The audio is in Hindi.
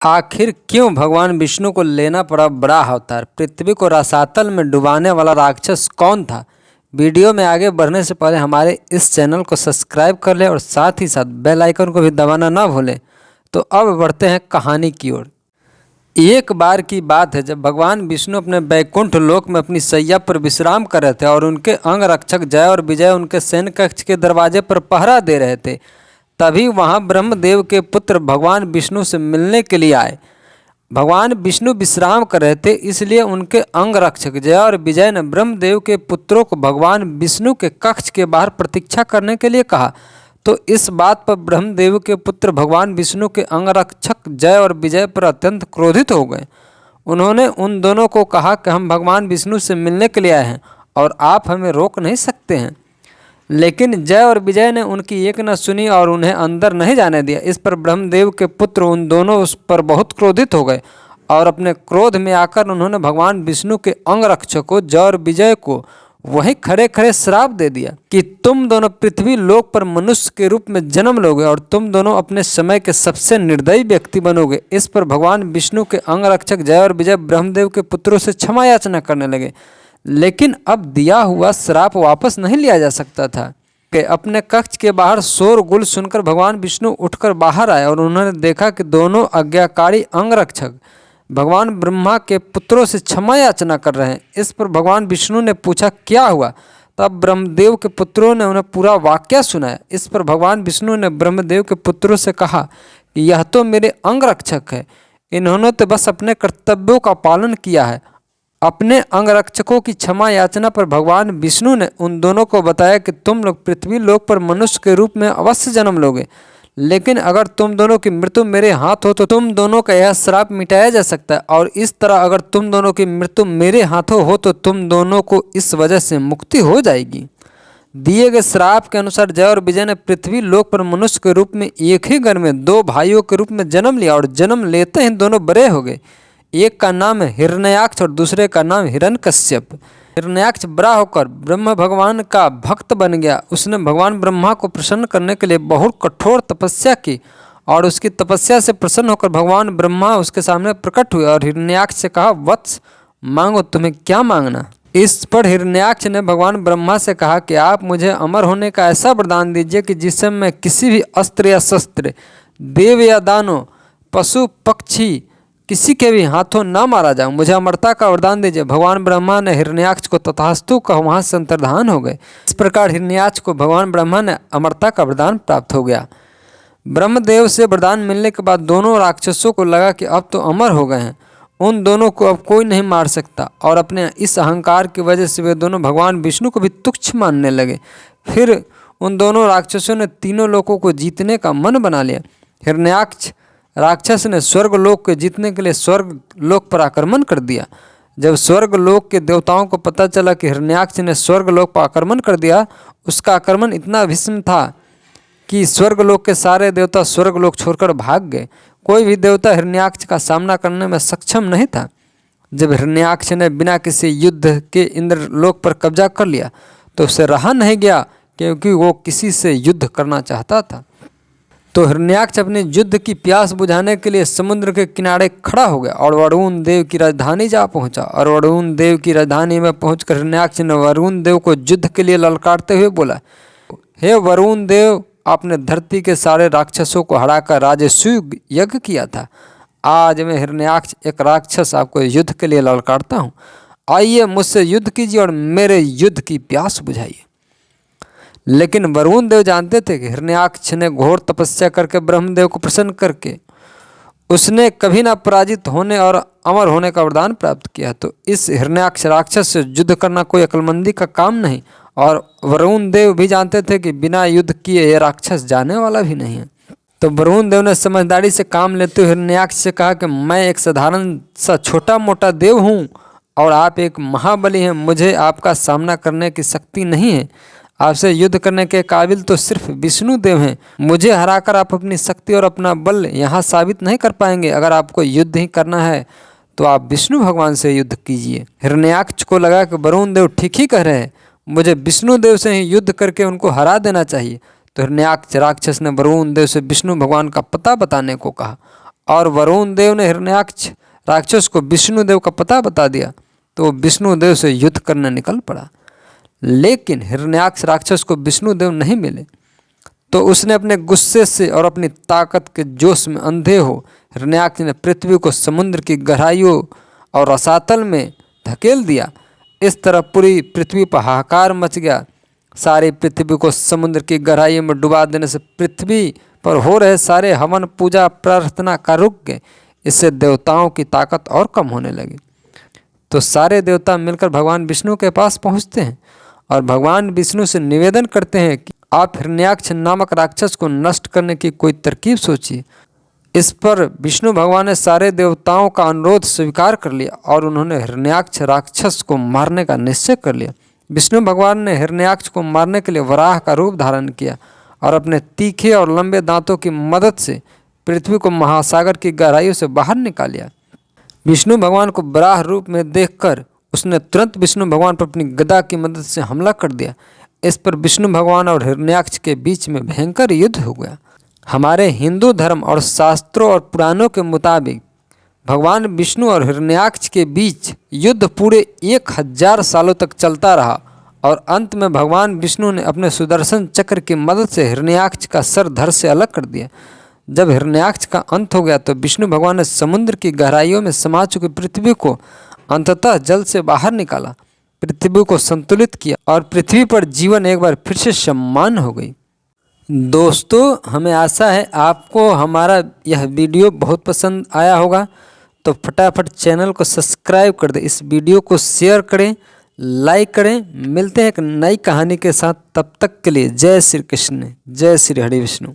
आखिर क्यों भगवान विष्णु को लेना पड़ा बड़ा अवतार? पृथ्वी को रसातल में डुबाने वाला राक्षस कौन था? वीडियो में आगे बढ़ने से पहले हमारे इस चैनल को सब्सक्राइब कर लें और साथ ही साथ बेल आइकन को भी दबाना ना भूलें। तो अब बढ़ते हैं कहानी की ओर। एक बार की बात है जब भगवान विष्णु अपने बैकुंठ लोक में अपनी सैया पर विश्राम कर रहे थे और उनके अंग रक्षक जय और विजय उनके सैन्य कक्ष के दरवाजे पर पहरा दे रहे थे। तभी वहाँ ब्रह्मदेव के पुत्र भगवान विष्णु से मिलने के लिए आए। भगवान विष्णु विश्राम कर रहे थे, इसलिए उनके अंग रक्षक जय और विजय ने ब्रह्मदेव के पुत्रों को भगवान विष्णु के कक्ष के बाहर प्रतीक्षा करने के लिए कहा। तो इस बात पर ब्रह्मदेव के पुत्र भगवान विष्णु के अंगरक्षक जय और विजय पर अत्यंत क्रोधित हो गए। उन्होंने उन दोनों को कहा कि हम भगवान विष्णु से मिलने के लिए आए हैं और आप हमें रोक नहीं सकते हैं। लेकिन जय और विजय ने उनकी एक न सुनी और उन्हें अंदर नहीं जाने दिया। इस पर ब्रह्मदेव के पुत्र उन दोनों उस पर बहुत क्रोधित हो गए और अपने क्रोध में आकर उन्होंने भगवान विष्णु के अंगरक्षकों जय और विजय को वहीं खड़े खड़े श्राप दे दिया कि तुम दोनों पृथ्वी लोक पर मनुष्य के रूप में जन्म लोगे और तुम दोनों अपने समय के सबसे निर्दयी व्यक्ति बनोगे। इस पर भगवान विष्णु के अंगरक्षक जय और विजय ब्रह्मदेव के पुत्रों से क्षमा याचना करने लगे, लेकिन अब दिया हुआ श्राप वापस नहीं लिया जा सकता था। कि अपने कक्ष के बाहर शोरगुल सुनकर भगवान विष्णु उठकर बाहर आए और उन्होंने देखा कि दोनों आज्ञाकारी अंगरक्षक भगवान ब्रह्मा के पुत्रों से क्षमा याचना कर रहे हैं। इस पर भगवान विष्णु ने पूछा क्या हुआ? तब ब्रह्मदेव के पुत्रों ने उन्हें पूरा वाक्य सुनाया। इस पर भगवान विष्णु ने ब्रह्मदेव के पुत्रों से कहा कि यह तो मेरे अंगरक्षक है, इन्होंने तो बस अपने कर्तव्यों का पालन किया है। अपने अंगरक्षकों की क्षमा याचना पर भगवान विष्णु ने उन दोनों को बताया कि तुम लोग पृथ्वी लोक पर मनुष्य के रूप में अवश्य जन्म लोगे, लेकिन अगर तुम दोनों की मृत्यु मेरे हाथ हो तो तुम दोनों का यह श्राप मिटाया जा सकता है, और इस तरह अगर तुम दोनों की मृत्यु मेरे हाथों हो तो तुम दोनों को इस वजह से मुक्ति हो जाएगी। दिए गए श्राप के अनुसार जय और विजय ने पृथ्वी लोक पर मनुष्य के रूप में एक ही घर में दो भाइयों के रूप में जन्म लिया और जन्म लेते ही दोनों बड़े हो गए। एक का नाम हिरण्याक्ष और दूसरे का नाम हिरण्यकश्यप। हिरण्याक्ष बड़ा होकर ब्रह्म भगवान का भक्त बन गया। उसने भगवान ब्रह्मा को प्रसन्न करने के लिए बहुत कठोर तपस्या की और उसकी तपस्या से प्रसन्न होकर भगवान ब्रह्मा उसके सामने प्रकट हुए और हिरण्याक्ष से कहा, वत्स मांगो, तुम्हें क्या मांगना? इस पर हिरण्याक्ष ने भगवान ब्रह्मा से कहा कि आप मुझे अमर होने का ऐसा वरदान दीजिए कि जिससे मैं किसी भी अस्त्र या शस्त्र, देव या दानव, पशु पक्षी किसी के भी हाथों ना मारा जाऊं, मुझे अमरता का वरदान दीजिए। भगवान ब्रह्मा ने हिरण्याक्ष को तथास्तु कहा, वहाँ से अंतर्धान हो गए। इस प्रकार हिरण्याक्ष को भगवान ब्रह्मा ने अमरता का वरदान प्राप्त हो गया। ब्रह्मदेव से वरदान मिलने के बाद दोनों राक्षसों को लगा कि अब तो अमर हो गए हैं, उन दोनों को अब कोई नहीं मार सकता, और अपने इस अहंकार की वजह से वे दोनों भगवान विष्णु को भी तुच्छ मानने लगे। फिर उन दोनों राक्षसों ने तीनों लोकों को जीतने का मन बना लिया। हिरण्याक्ष राक्षस ने स्वर्ग लोक के जीतने के लिए स्वर्ग लोक पर आक्रमण कर दिया। जब स्वर्ग लोक के देवताओं को पता चला कि हिरण्याक्ष ने स्वर्ग लोक पर आक्रमण कर दिया, उसका आक्रमण इतना भीषण था कि स्वर्ग लोक के सारे देवता स्वर्ग लोक छोड़कर भाग गए। कोई भी देवता हिरण्याक्ष का सामना करने में सक्षम नहीं था। जब हिरण्याक्ष ने बिना किसी युद्ध के इंद्र लोक पर कब्जा कर लिया तो उसे रहा नहीं गया, क्योंकि वो किसी से युद्ध करना चाहता था। तो हिरण्याक्ष अपनी युद्ध की प्यास बुझाने के लिए समुद्र के किनारे खड़ा हो गया और वरुण देव की राजधानी जा पहुंचा। और वरुण देव की राजधानी में पहुंचकर हिरण्याक्ष ने वरुण देव को युद्ध के लिए ललकारते हुए बोला, हे वरुण देव, आपने धरती के सारे राक्षसों को हराकर राजसूय यज्ञ किया था। आज मैं हिरण्याक्ष एक राक्षस आपको युद्ध के लिए ललकारता हूँ। आइए मुझसे युद्ध कीजिए और मेरे युद्ध की प्यास बुझाइए। लेकिन वरुण देव जानते थे कि हिरण्याक्ष ने घोर तपस्या करके ब्रह्मदेव को प्रसन्न करके उसने कभी ना पराजित होने और अमर होने का वरदान प्राप्त किया। तो इस हिरण्याक्ष राक्षस से युद्ध करना कोई अक्लमंदी का काम नहीं, और वरुण देव भी जानते थे कि बिना युद्ध किए यह राक्षस जाने वाला भी नहीं है। तो वरुण देव ने समझदारी से काम लेते हुए हिरण्याक्ष से कहा कि मैं एक साधारण सा छोटा मोटा देव हूँ और आप एक महाबली हैं। मुझे आपका सामना करने की शक्ति नहीं है। आपसे युद्ध करने के काबिल तो सिर्फ विष्णु देव हैं। मुझे हराकर आप अपनी शक्ति और अपना बल यहाँ साबित नहीं कर पाएंगे। अगर आपको युद्ध ही करना है तो आप विष्णु भगवान से युद्ध कीजिए। हिरण्याक्ष को लगा कि वरुण देव ठीक ही कह रहे हैं, मुझे विष्णु देव से ही युद्ध करके उनको हरा देना चाहिए। तो हिरण्याक्ष राक्षस ने वरुण देव से विष्णु भगवान का पता बताने को कहा और वरुण देव ने हिरण्याक्ष राक्षस को विष्णुदेव का पता बता दिया तो वो विष्णुदेव से युद्ध करने निकल पड़ा। लेकिन हिरण्याक्ष राक्षस को विष्णुदेव नहीं मिले तो उसने अपने गुस्से से और अपनी ताकत के जोश में अंधे हो हिरण्याक्ष ने पृथ्वी को समुद्र की गहराइयों और रसातल में धकेल दिया। इस तरह पूरी पृथ्वी पर हाहाकार मच गया। सारी पृथ्वी को समुद्र की गहराइयों में डुबा देने से पृथ्वी पर हो रहे सारे हवन पूजा प्रार्थना का रुक गए। इससे देवताओं की ताकत और कम होने लगी। तो सारे देवता मिलकर भगवान विष्णु के पास पहुंचते हैं और भगवान विष्णु से निवेदन करते हैं कि आप हिरण्याक्ष नामक राक्षस को नष्ट करने की कोई तरकीब सोचिए। इस पर विष्णु भगवान ने सारे देवताओं का अनुरोध स्वीकार कर लिया और उन्होंने हिरण्याक्ष राक्षस को मारने का निश्चय कर लिया। विष्णु भगवान ने हिरण्याक्ष को मारने के लिए वराह का रूप धारण किया और अपने तीखे और लंबे दांतों की मदद से पृथ्वी को महासागर की गहराइयों से बाहर निकाल लिया। विष्णु भगवान को वराह रूप में देखकर उसने तुरंत विष्णु भगवान पर अपनी गदा की मदद से हमला कर दिया। इस पर विष्णु भगवान और हिरण्याक्ष के बीच में भयंकर युद्ध हो गया। हमारे हिंदू धर्म और शास्त्रों और पुराणों के मुताबिक भगवान विष्णु और हिरण्याक्ष के बीच युद्ध पूरे 1000 सालों तक चलता रहा और अंत में भगवान विष्णु ने अपने सुदर्शन चक्र की मदद से हिरण्याक्ष का सर धड़ से अलग कर दिया। जब हिरण्याक्ष का अंत हो गया तो विष्णु भगवान ने समुद्र की गहराइयों में समा चुकी पृथ्वी को अंततः जल से बाहर निकाला, पृथ्वी को संतुलित किया और पृथ्वी पर जीवन एक बार फिर से सम्मान हो गई। दोस्तों, हमें आशा है आपको हमारा यह वीडियो बहुत पसंद आया होगा, तो फटाफट चैनल को सब्सक्राइब कर दें, इस वीडियो को शेयर करें, लाइक करें। मिलते हैं एक नई कहानी के साथ, तब तक के लिए जय श्री कृष्ण, जय श्री हरि विष्णु।